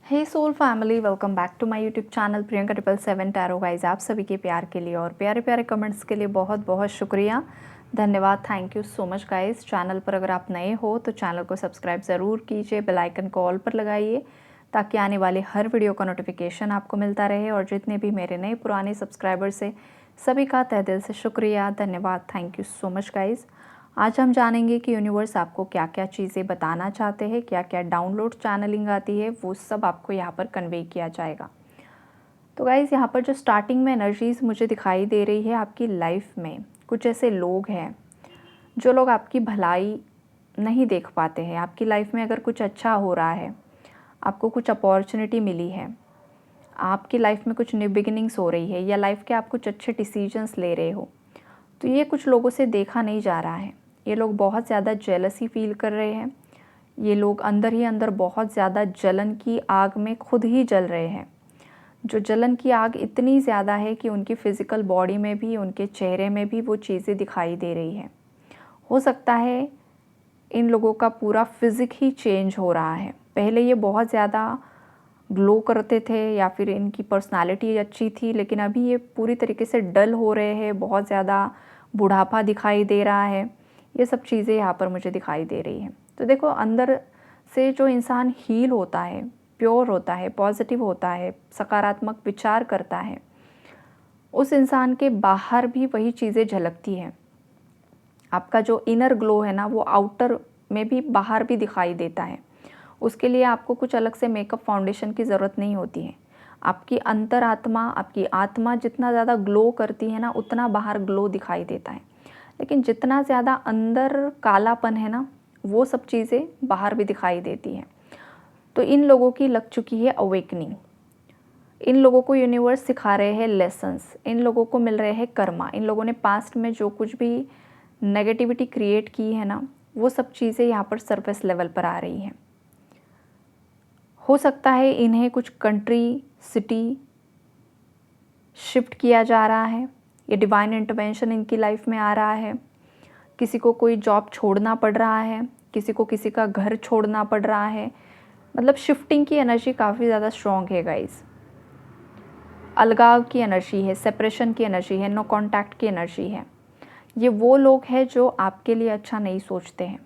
Hey soul family, welcome back to my YouTube channel Priyanka 777 tarot guys. आप सभी के प्यार के लिए और प्यारे प्यारे कमेंट्स के लिए बहुत बहुत शुक्रिया, धन्यवाद। Thank you so much guys. Channel पर अगर आप नए हो तो चैनल को सब्सक्राइब ज़रूर कीजिए, बेल आइकन को ऑल पर लगाइए ताकि आने वाले हर वीडियो का नोटिफिकेशन आपको मिलता रहे। और जितने भी मेरे नए पुराने सब्सक्राइबर्स हैं सभी का तहे दिल से शुक्रिया, धन्यवाद। Thank you so much guys. आज हम जानेंगे कि यूनिवर्स आपको क्या क्या चीज़ें बताना चाहते हैं, क्या क्या डाउनलोड चैनलिंग आती है, वो सब आपको यहाँ पर कन्वे किया जाएगा। तो गाइज़, यहाँ पर जो स्टार्टिंग में एनर्जीज़ मुझे दिखाई दे रही है, आपकी लाइफ में कुछ ऐसे लोग हैं जो लोग आपकी भलाई नहीं देख पाते हैं। आपकी लाइफ में अगर कुछ अच्छा हो रहा है, आपको कुछ अपॉर्चुनिटी मिली है, आपकी लाइफ में कुछ न्यू बिगिनिंग्स हो रही है, या लाइफ के आप कुछ अच्छे डिसीजंस ले रहे हो, तो ये कुछ लोगों से देखा नहीं जा रहा है। ये लोग बहुत ज़्यादा जेलसी फील कर रहे हैं। ये लोग अंदर ही अंदर बहुत ज़्यादा जलन की आग में खुद ही जल रहे हैं। जो जलन की आग इतनी ज़्यादा है कि उनकी फ़िज़िकल बॉडी में भी, उनके चेहरे में भी वो चीज़ें दिखाई दे रही हैं। हो सकता है इन लोगों का पूरा फिज़िक ही चेंज हो रहा है। पहले ये बहुत ज़्यादा ग्लो करते थे या फिर इनकी पर्सनालिटी अच्छी थी, लेकिन अभी ये पूरी तरीके से डल हो रहे हैं, बहुत ज़्यादा बुढ़ापा दिखाई दे रहा है। ये सब चीज़ें यहाँ पर मुझे दिखाई दे रही हैं। तो देखो, अंदर से जो इंसान हील होता है, प्योर होता है, पॉजिटिव होता है, सकारात्मक विचार करता है, उस इंसान के बाहर भी वही चीज़ें झलकती हैं। आपका जो इनर ग्लो है ना, वो आउटर में भी, बाहर भी दिखाई देता है। उसके लिए आपको कुछ अलग से मेकअप फाउंडेशन की ज़रूरत नहीं होती है। आपकी अंतरात्मा, आपकी आत्मा जितना ज़्यादा ग्लो करती है ना, उतना बाहर ग्लो दिखाई देता है। लेकिन जितना ज़्यादा अंदर कालापन है ना, वो सब चीज़ें बाहर भी दिखाई देती हैं। तो इन लोगों की लग चुकी है अवेकनिंग। इन लोगों को यूनिवर्स सिखा रहे हैं लेसन्स, इन लोगों को मिल रहे हैं कर्मा। इन लोगों ने पास्ट में जो कुछ भी नेगेटिविटी क्रिएट की है ना, वो सब चीज़ें यहाँ पर सरफेस लेवल पर आ रही हैं। हो सकता है इन्हें कुछ कंट्री, सिटी शिफ्ट किया जा रहा है। ये डिवाइन इंटरवेंशन इनकी लाइफ में आ रहा है। किसी को कोई जॉब छोड़ना पड़ रहा है, किसी को किसी का घर छोड़ना पड़ रहा है। मतलब शिफ्टिंग की एनर्जी काफ़ी ज़्यादा स्ट्रॉन्ग है गाइस। अलगाव की एनर्जी है, सेपरेशन की एनर्जी है, नो कॉन्टैक्ट की एनर्जी है। ये वो लोग हैं जो आपके लिए अच्छा नहीं सोचते हैं।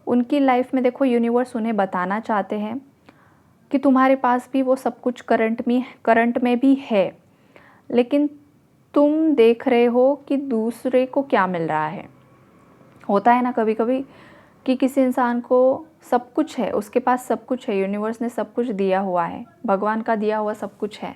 उनकी लाइफ में देखो, यूनिवर्स उन्हें बताना चाहते हैं कि तुम्हारे पास भी वो सब कुछ करंट में भी है, लेकिन तुम देख रहे हो कि दूसरे को क्या मिल रहा है। होता है ना कभी कभी कि किसी इंसान को सब कुछ है, उसके पास सब कुछ है, यूनिवर्स ने सब कुछ दिया हुआ है, भगवान का दिया हुआ सब कुछ है,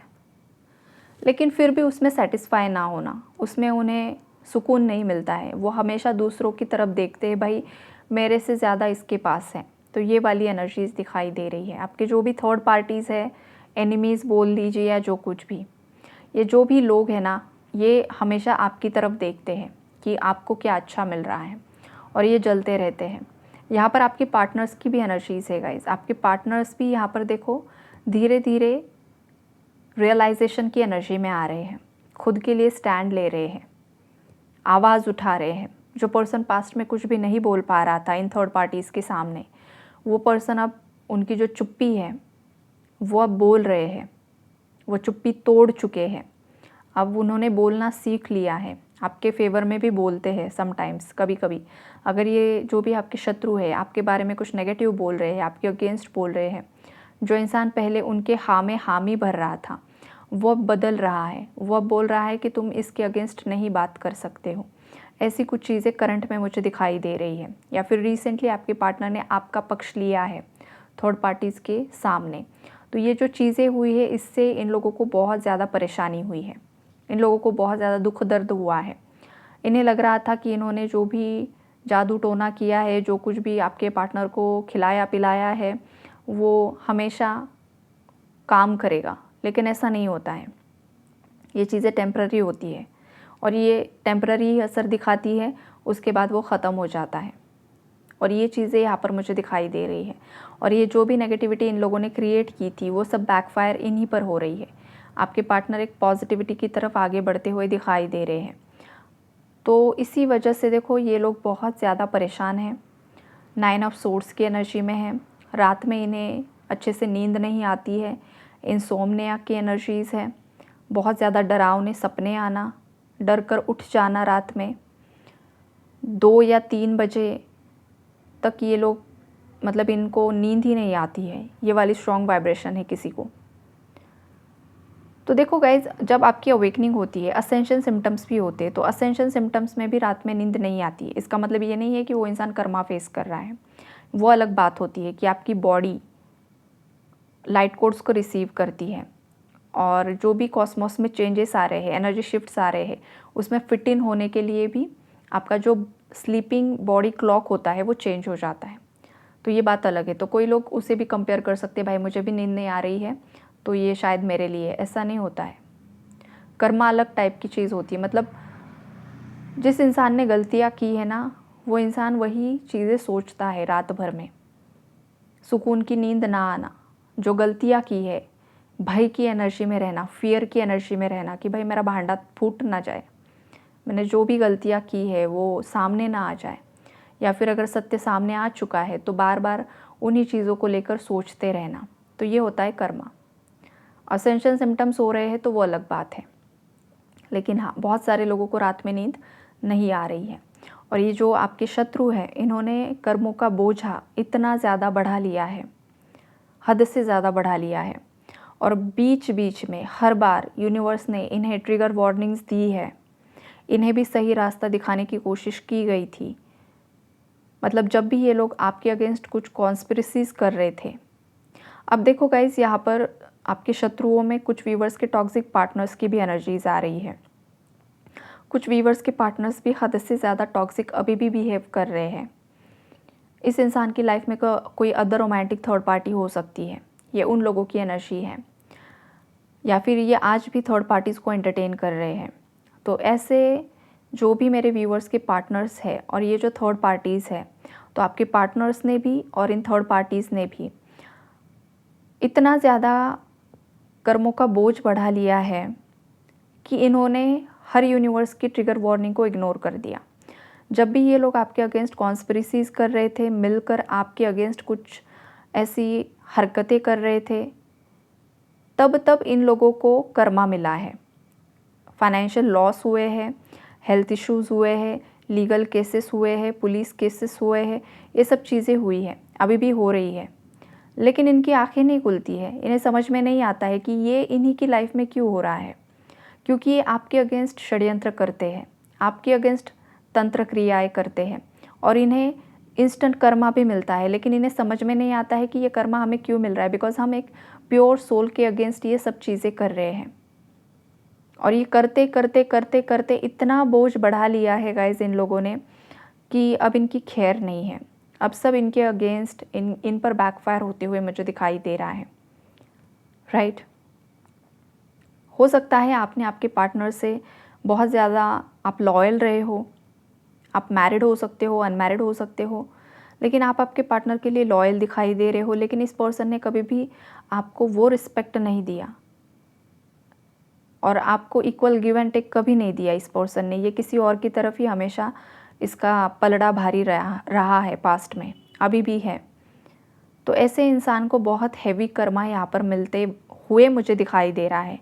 लेकिन फिर भी उसमें सेटिस्फाई ना होना, उसमें उन्हें सुकून नहीं मिलता है। वो हमेशा दूसरों की तरफ देखते हैं, भाई मेरे से ज़्यादा इसके पास है। तो ये वाली एनर्जीज़ दिखाई दे रही है। आपके जो भी थर्ड पार्टीज़ है, एनिमीज़ बोल लीजिए या जो कुछ भी, ये जो भी लोग हैं ना, ये हमेशा आपकी तरफ देखते हैं कि आपको क्या अच्छा मिल रहा है, और ये जलते रहते हैं। यहाँ पर आपके पार्टनर्स की भी एनर्जीज़ है गाइस। आपके पार्टनर्स भी यहाँ पर देखो धीरे धीरे रियलाइजेशन की एनर्जी में आ रहे हैं, खुद के लिए स्टैंड ले रहे हैं, आवाज़ उठा रहे हैं। जो पर्सन पास्ट में कुछ भी नहीं बोल पा रहा था इन थर्ड पार्टीज़ के सामने, वो पर्सन अब, उनकी जो चुप्पी है वो अब बोल रहे हैं। वो चुप्पी तोड़ चुके हैं, अब उन्होंने बोलना सीख लिया है। आपके फेवर में भी बोलते हैं समटाइम्स, कभी कभी। अगर ये जो भी आपके शत्रु है, आपके बारे में कुछ नेगेटिव बोल रहे हैं, आपके अगेंस्ट बोल रहे हैं, जो इंसान पहले उनके हाँ में हामी भर रहा था, वो अब बदल रहा है। वो अब बोल रहा है कि तुम इसके अगेंस्ट नहीं बात कर सकते हो। ऐसी कुछ चीज़ें करंट में मुझे दिखाई दे रही है। या फिर रिसेंटली आपके पार्टनर ने आपका पक्ष लिया है थर्ड पार्टीज़ के सामने। तो ये जो चीज़ें हुई है, इससे इन लोगों को बहुत ज़्यादा परेशानी हुई है, इन लोगों को बहुत ज़्यादा दुख दर्द हुआ है। इन्हें लग रहा था कि इन्होंने जो भी जादू टोना किया है, जो कुछ भी आपके पार्टनर को खिलाया पिलाया है, वो हमेशा काम करेगा, लेकिन ऐसा नहीं होता है। ये चीज़ें टेम्प्ररी होती है, और ये टेम्प्ररी ही असर दिखाती है, उसके बाद वो ख़त्म हो जाता है। और ये चीज़ें यहाँ पर मुझे दिखाई दे रही है। और ये जो भी नेगेटिविटी इन लोगों ने क्रिएट की थी, वो सब बैकफायर इन्हीं पर हो रही है। आपके पार्टनर एक पॉजिटिविटी की तरफ आगे बढ़ते हुए दिखाई दे रहे हैं। तो इसी वजह से देखो, ये लोग बहुत ज़्यादा परेशान हैं। 9 ऑफ सोर्ड्स की एनर्जी में है। रात में इन्हें अच्छे से नींद नहीं आती है, इंसोम्निया की एनर्जीज़ है, बहुत ज़्यादा डरावने सपने आना, डर कर उठ जाना रात में, 2 या 3 बजे तक ये लोग मतलब इनको नींद ही नहीं आती है, ये वाली स्ट्रॉन्ग वाइब्रेशन है किसी को। तो देखो गाइज, जब आपकी अवेकनिंग होती है, असेंशन सिम्टम्स भी होते हैं, तो असेंशन सिम्टम्स में भी रात में नींद नहीं आती है। इसका मतलब ये नहीं है कि वो इंसान कर्मा फेस कर रहा है, वो अलग बात होती है कि आपकी बॉडी लाइट कोड्स को रिसीव करती है और जो भी कॉस्मोस में चेंजेस आ रहे हैं, एनर्जी शिफ्ट्स आ रहे हैं, उसमें फिट इन होने के लिए भी आपका जो स्लीपिंग बॉडी क्लॉक होता है वो चेंज हो जाता है। तो ये बात अलग है। तो कोई लोग उसे भी कंपेयर कर सकते हैं, भाई मुझे भी नींद नहीं आ रही है तो ये शायद मेरे लिए, ऐसा नहीं होता है। कर्मा अलग टाइप की चीज़ होती है। मतलब जिस इंसान ने गलतियाँ की है ना, वो इंसान वही चीज़ें सोचता है रात भर में। सुकून की नींद ना आना, जो गलतियाँ की है, भय की एनर्जी में रहना, फियर की एनर्जी में रहना कि भाई मेरा भांडा फूट ना जाए, मैंने जो भी गलतियाँ की है वो सामने ना आ जाए, या फिर अगर सत्य सामने आ चुका है तो बार बार उन्हीं चीज़ों को लेकर सोचते रहना, तो ये होता है कर्मा। असेंशन सिम्टम्स हो रहे हैं तो वो अलग बात है। लेकिन हाँ, बहुत सारे लोगों को रात में नींद नहीं आ रही है, और ये जो आपके शत्रु हैं, इन्होंने कर्मों का बोझा इतना ज़्यादा बढ़ा लिया है, हद से ज़्यादा बढ़ा लिया है, और बीच बीच में हर बार यूनिवर्स ने इन्हें ट्रिगर वार्निंग्स दी है, इन्हें भी सही रास्ता दिखाने की कोशिश की गई थी। मतलब जब भी ये लोग आपके अगेंस्ट कुछ कॉन्स्पिरेसीज कर रहे थे। अब देखो गाइज, यहाँ पर आपके शत्रुओं में कुछ वीवर्स के टॉक्सिक पार्टनर्स की भी एनर्जीज आ रही है। कुछ वीवर्स के पार्टनर्स भी हद से ज़्यादा टॉक्सिक अभी भी बिहेव कर रहे हैं। इस इंसान की लाइफ में कोई अदर रोमांटिक थर्ड पार्टी हो सकती है, ये उन लोगों की एनर्जी है, या फिर ये आज भी थर्ड पार्टीज़ को एंटरटेन कर रहे हैं। तो ऐसे जो भी मेरे व्यूअर्स के पार्टनर्स हैं और ये जो थर्ड पार्टीज़ है, तो आपके पार्टनर्स ने भी और इन थर्ड पार्टीज़ ने भी इतना ज़्यादा कर्मों का बोझ बढ़ा लिया है कि इन्होंने हर यूनिवर्स की ट्रिगर वार्निंग को इग्नोर कर दिया। जब भी ये लोग आपके अगेंस्ट कॉन्स्पिरेसीज कर रहे थे, मिलकर आपके अगेंस्ट कुछ ऐसी हरकतें कर रहे थे, तब तब इन लोगों को कर्मा मिला है। फाइनेंशियल लॉस हुए हैं, हेल्थ इश्यूज़ हुए हैं, लीगल केसेस हुए हैं, पुलिस केसेस हुए हैं, ये सब चीज़ें हुई है, अभी भी हो रही है। लेकिन इनकी आंखें नहीं खुलती है, इन्हें समझ में नहीं आता है कि ये इन्हीं की लाइफ में क्यों हो रहा है। क्योंकि ये आपके अगेंस्ट षड्यंत्र करते हैं, आपके अगेंस्ट तंत्र क्रियाएँ करते हैं, और इन्हें इंस्टेंट कर्मा भी मिलता है। लेकिन इन्हें समझ में नहीं आता है कि ये कर्मा हमें क्यों मिल रहा है, बिकॉज हम एक प्योर सोल के अगेंस्ट ये सब चीज़ें कर रहे हैं। और ये करते करते करते करते इतना बोझ बढ़ा लिया है गाइज इन लोगों ने कि अब इनकी खैर नहीं है। अब सब इनके अगेंस्ट इन पर बैकफायर होते हुए मुझे दिखाई दे रहा है। राइट। हो सकता है आपने आपके पार्टनर से बहुत ज़्यादा आप लॉयल रहे हो, आप मैरिड हो सकते हो, अनमैरिड हो सकते हो, लेकिन आप आपके पार्टनर के लिए लॉयल दिखाई दे रहे हो, लेकिन इस पर्सन ने कभी भी आपको वो रिस्पेक्ट नहीं दिया और आपको इक्वल गिव एंड टेक कभी नहीं दिया इस पर्सन ने। ये किसी और की तरफ ही हमेशा इसका पलड़ा भारी रहा है, पास्ट में अभी भी है। तो ऐसे इंसान को बहुत हैवी कर्मा यहाँ पर मिलते हुए मुझे दिखाई दे रहा है।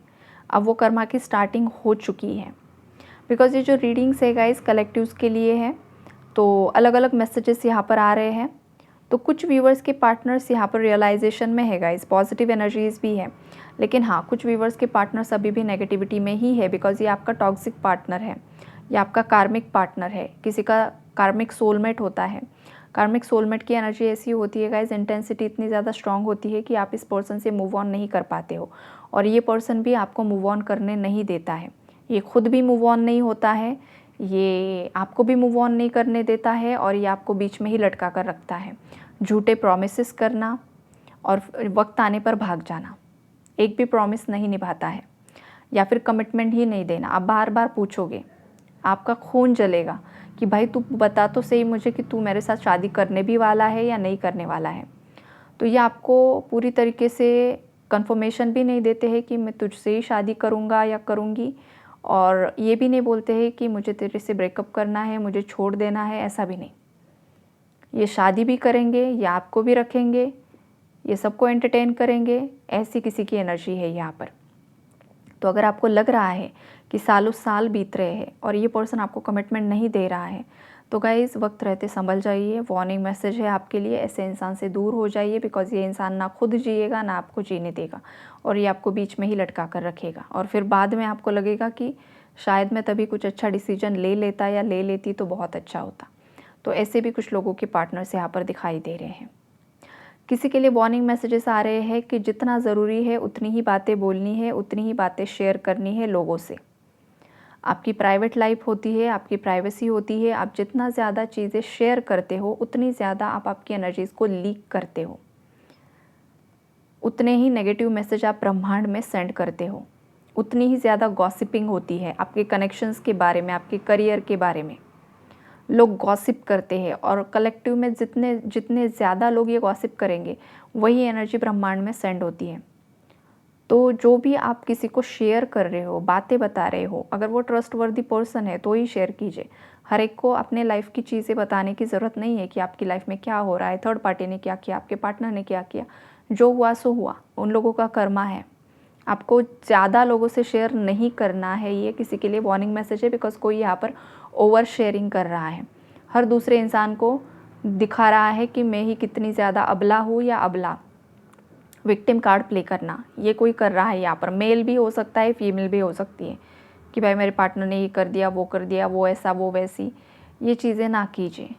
अब वो कर्मा की स्टार्टिंग हो चुकी है, बिकॉज ये जो रीडिंग्स है गाइस कलेक्टिव्स के लिए है, तो अलग अलग मैसेजेस यहाँ पर आ रहे हैं। तो कुछ व्यूवर्स के पार्टनर्स यहाँ पर रियलाइजेशन में है गाइस, पॉजिटिव एनर्जीज भी है, लेकिन हाँ, कुछ व्यूवर्स के पार्टनर्स अभी भी नेगेटिविटी में ही है, बिकॉज ये आपका टॉक्सिक पार्टनर है, ये आपका कार्मिक पार्टनर है, किसी का कार्मिक सोलमेट होता है। कार्मिक सोलमेट की एनर्जी ऐसी होती है गाइस, इंटेंसिटी इतनी ज़्यादा स्ट्रांग होती है कि आप इस पर्सन से मूव ऑन नहीं कर पाते हो, और ये पर्सन भी आपको मूव ऑन करने नहीं देता है। ये खुद भी मूव ऑन नहीं होता है, ये आपको भी मूव ऑन नहीं करने देता है, और ये आपको बीच में ही लटका कर रखता है। झूठे प्रॉमिसेस करना और वक्त आने पर भाग जाना, एक भी प्रॉमिस नहीं निभाता है, या फिर कमिटमेंट ही नहीं देना। आप बार बार पूछोगे, आपका खून जलेगा कि भाई तू बता तो सही मुझे कि तू मेरे साथ शादी करने भी वाला है या नहीं करने वाला है। तो ये आपको पूरी तरीके से कंफर्मेशन भी नहीं देते हैं कि मैं तुझसे ही शादी करूँगा या करूँगी, और ये भी नहीं बोलते हैं कि मुझे तेरे से ब्रेकअप करना है, मुझे छोड़ देना है, ऐसा भी नहीं। ये शादी भी करेंगे, ये आपको भी रखेंगे, ये सबको एंटरटेन करेंगे, ऐसी किसी की एनर्जी है यहाँ पर। तो अगर आपको लग रहा है कि सालों साल बीत रहे हैं और ये पर्सन आपको कमिटमेंट नहीं दे रहा है, तो गाइस वक्त रहते संभल जाइए। वार्निंग मैसेज है आपके लिए, ऐसे इंसान से दूर हो जाइए, बिकॉज ये इंसान ना खुद जिएगा ना आपको जीने देगा, और ये आपको बीच में ही लटका कर रखेगा। और फिर बाद में आपको लगेगा कि शायद मैं तभी कुछ अच्छा डिसीजन ले लेता या ले लेती तो बहुत अच्छा होता। तो ऐसे भी कुछ लोगों के पार्टनर्स यहाँ पर दिखाई दे रहे हैं। किसी के लिए वार्निंग मैसेजेस आ रहे हैं कि जितना ज़रूरी है उतनी ही बातें बोलनी है, उतनी ही बातें शेयर करनी है लोगों से। आपकी प्राइवेट लाइफ होती है, आपकी प्राइवेसी होती है, आप जितना ज़्यादा चीज़ें शेयर करते हो उतनी ज़्यादा आप आपकी एनर्जीज़ को लीक करते हो, उतने ही नेगेटिव मैसेज आप ब्रह्मांड में सेंड करते हो, उतनी ही ज़्यादा गॉसिपिंग होती है आपके कनेक्शंस के बारे में, आपके करियर के बारे में। लोग गॉसिप करते हैं और कलेक्टिव में जितने जितने ज़्यादा लोग ये गॉसिप करेंगे वही एनर्जी ब्रह्मांड में सेंड होती है। तो जो भी आप किसी को शेयर कर रहे हो, बातें बता रहे हो, अगर वो ट्रस्टवर्दी पर्सन है तो ही शेयर कीजिए। हर एक को अपने लाइफ की चीज़ें बताने की ज़रूरत नहीं है कि आपकी लाइफ में क्या हो रहा है, थर्ड पार्टी ने क्या किया, आपके पार्टनर ने क्या किया। जो हुआ सो हुआ, उन लोगों का कर्मा है। आपको ज़्यादा लोगों से शेयर नहीं करना है, ये किसी के लिए वार्निंग मैसेज है, बिकॉज कोई यहाँ पर ओवर शेयरिंग कर रहा है। हर दूसरे इंसान को दिखा रहा है कि मैं ही कितनी ज़्यादा अबला हूँ या अबला। विक्टिम कार्ड प्ले करना ये कोई कर रहा है यहाँ पर। मेल भी हो सकता है, फीमेल भी हो सकती है कि भाई मेरे पार्टनर ने ये कर दिया, वो ऐसा वो वैसी। ये चीज़ें ना कीजिए।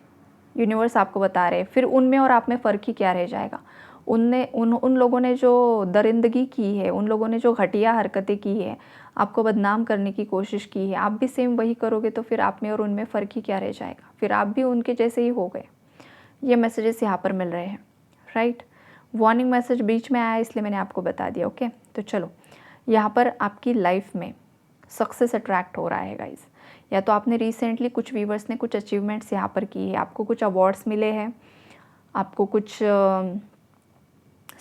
यूनिवर्स आपको बता रहे हैं। फिर उनमें और आप में फ़र्क ही क्या रह जाएगा। उन लोगों ने जो दरिंदगी की है, उन लोगों ने जो घटिया हरकतें की है, आपको बदनाम करने की कोशिश की है, आप भी सेम वही करोगे तो फिर आप में और उनमें फ़र्क ही क्या रह जाएगा। फिर आप भी उनके जैसे ही हो गए। ये मैसेजेस यहाँ पर मिल रहे हैं, राइट। वार्निंग मैसेज बीच में आया इसलिए मैंने आपको बता दिया, ओके। तो चलो, यहाँ पर आपकी लाइफ में सक्सेस अट्रैक्ट हो रहा है गाइस। या तो आपने रिसेंटली कुछ व्यूवर्स ने कुछ अचीवमेंट्स यहाँ पर की है, आपको कुछ अवार्ड्स मिले हैं, आपको कुछ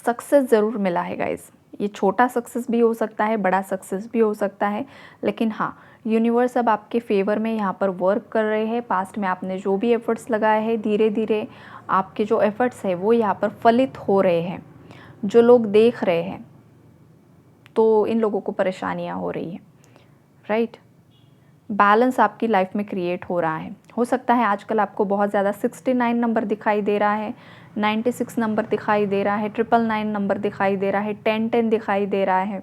सक्सेस ज़रूर मिला है गाइस। ये छोटा सक्सेस भी हो सकता है, बड़ा सक्सेस भी हो सकता है, लेकिन हाँ, यूनिवर्स अब आपके फेवर में यहाँ पर वर्क कर रहे हैं। पास्ट में आपने जो भी एफ़र्ट्स लगाए हैं, धीरे धीरे आपके जो एफ़र्ट्स हैं वो यहाँ पर फलित हो रहे हैं। जो लोग देख रहे हैं तो इन लोगों को परेशानियाँ हो रही हैं, राइट। बैलेंस आपकी लाइफ में क्रिएट हो रहा है। हो सकता है आजकल आपको बहुत ज़्यादा 69 नंबर दिखाई दे रहा है, 96 नंबर दिखाई दे रहा है, 999 नंबर दिखाई दे रहा है, 1010 दिखाई दे रहा है,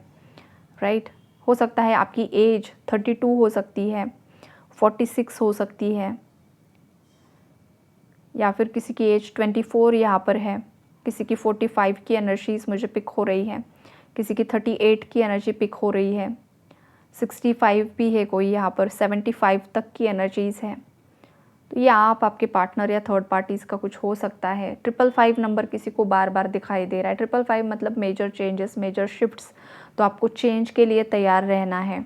राइट। हो सकता है आपकी एज 32 हो सकती है, 46 हो सकती है, या फिर किसी की एज 24 यहाँ पर है, किसी की 45 की एनर्जीज़ मुझे पिक हो रही है, किसी की 38 की एनर्जी पिक हो रही है, 65 भी है कोई यहाँ पर, 75 तक की एनर्जीज़ है। तो ये आप, आपके पार्टनर या थर्ड पार्टीज़ का कुछ हो सकता है। 555 नंबर किसी को बार बार दिखाई दे रहा है। 555 मतलब मेजर चेंजेस, मेजर शिफ्ट्स। तो आपको चेंज के लिए तैयार रहना है।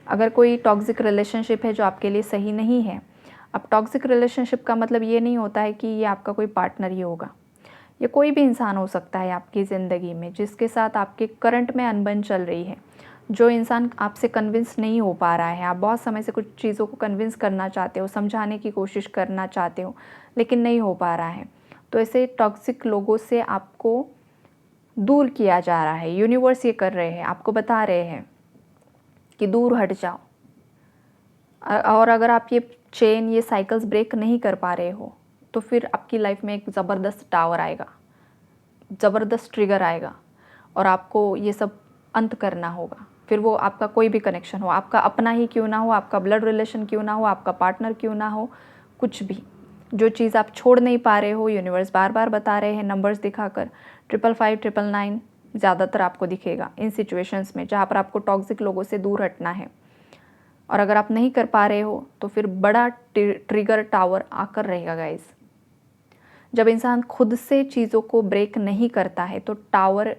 अगर कोई टॉक्सिक रिलेशनशिप है जो आपके लिए सही नहीं है, अब टॉक्सिक रिलेशनशिप का मतलब ये नहीं होता है कि ये आपका कोई पार्टनर ही होगा। ये कोई भी इंसान हो सकता है आपकी ज़िंदगी में जिसके साथ आपके करंट में अनबन चल रही है। जो इंसान आपसे कन्विंस नहीं हो पा रहा है, आप बहुत समय से कुछ चीज़ों को कन्विंस करना चाहते हो, समझाने की कोशिश करना चाहते हो, लेकिन नहीं हो पा रहा है। तो ऐसे टॉक्सिक लोगों से आपको दूर किया जा रहा है। यूनिवर्स ये कर रहे हैं, आपको बता रहे हैं कि दूर हट जाओ। और अगर आप ये चेन, ये साइकिल्स ब्रेक नहीं कर पा रहे हो तो फिर आपकी लाइफ में एक ज़बरदस्त टावर आएगा, ज़बरदस्त ट्रिगर आएगा और आपको ये सब अंत करना होगा। फिर वो आपका कोई भी कनेक्शन हो, आपका अपना ही क्यों ना हो, आपका ब्लड रिलेशन क्यों ना हो, आपका पार्टनर क्यों ना हो, कुछ भी जो चीज़ आप छोड़ नहीं पा रहे हो, यूनिवर्स बार बार बता रहे हैं नंबर्स दिखाकर। 555, 999 ज़्यादातर आपको दिखेगा इन सिचुएशंस में जहाँ पर आपको टॉक्सिक लोगों से दूर हटना है। और अगर आप नहीं कर पा रहे हो तो फिर बड़ा ट्रिगर टावर आकर रहेगा गाइस। जब इंसान खुद से चीज़ों को ब्रेक नहीं करता है तो टावर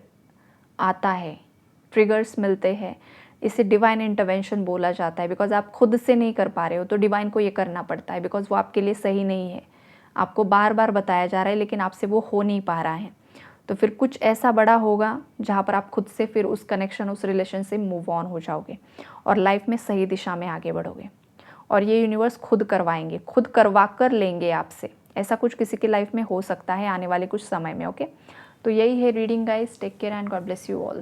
आता है, ट्रिगर्स मिलते हैं। इसे डिवाइन इंटरवेंशन बोला जाता है, बिकॉज आप खुद से नहीं कर पा रहे हो तो डिवाइन को ये करना पड़ता है, बिकॉज वो आपके लिए सही नहीं है। आपको बार बार बताया जा रहा है लेकिन आपसे वो हो नहीं पा रहा है। तो फिर कुछ ऐसा बड़ा होगा जहाँ पर आप खुद से फिर उस कनेक्शन, उस रिलेशन से मूव ऑन हो जाओगे और लाइफ में सही दिशा में आगे बढ़ोगे। और ये यूनिवर्स खुद करवाएंगे, खुद करवा कर लेंगे आपसे। ऐसा कुछ किसी की लाइफ में हो सकता है आने वाले कुछ समय में, ओके। तो यही है reading guys. Take care and God bless you all.